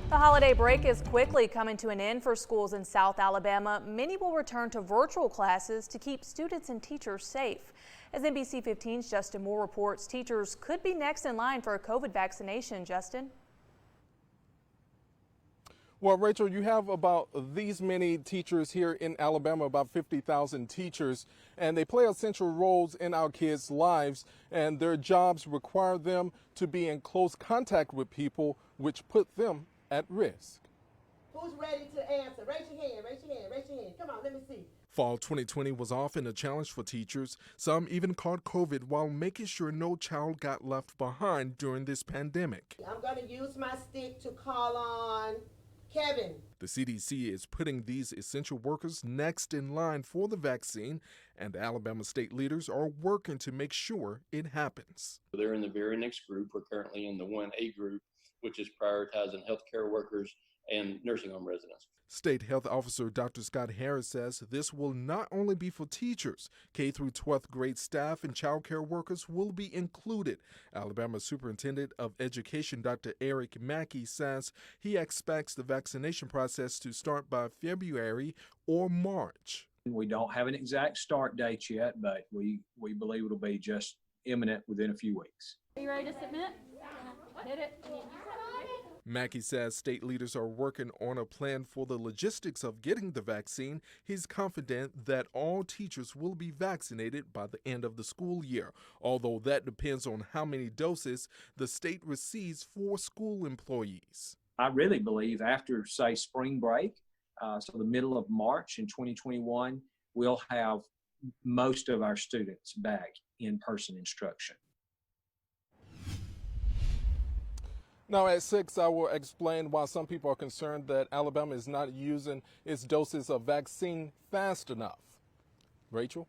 The holiday break is quickly coming to an end for schools in South Alabama. Many will return to virtual classes to keep students and teachers safe. As NBC 15's Justin Moore reports, teachers could be next in line for a COVID vaccination. Justin? Well, Rachel, you have about these many teachers here in Alabama, about 50,000 teachers, and they play essential roles in our kids' lives, and their jobs require them to be in close contact with people, which put them at risk. Who's ready to answer? Raise your hand, raise your hand, raise your hand. Come on, let me see. Fall 2020 was often a challenge for teachers. Some even caught COVID while making sure no child got left behind during this pandemic. I'm going to use my stick to call on Kevin. The CDC is putting these essential workers next in line for the vaccine, and Alabama state leaders are working to make sure it happens. They're in the very next group. We're currently in the 1A group, which is prioritizing healthcare workers and nursing home residents. State Health Officer Dr. Scott Harris says this will not only be for teachers. K through 12th grade staff and child care workers will be included. Alabama Superintendent of Education Dr. Eric Mackey says he expects the vaccination process to start by February or March. We don't have an exact start date yet, but we believe it'll be just imminent within a few weeks. Are you ready to submit? Hit it. Mackey says state leaders are working on a plan for the logistics of getting the vaccine. He's confident that all teachers will be vaccinated by the end of the school year, although that depends on how many doses the state receives for school employees. I really believe after, say, spring break, so the middle of March in 2021, we'll have most of our students back in person instruction. Now at 6, I will explain why some people are concerned that Alabama is not using its doses of vaccine fast enough. Rachel?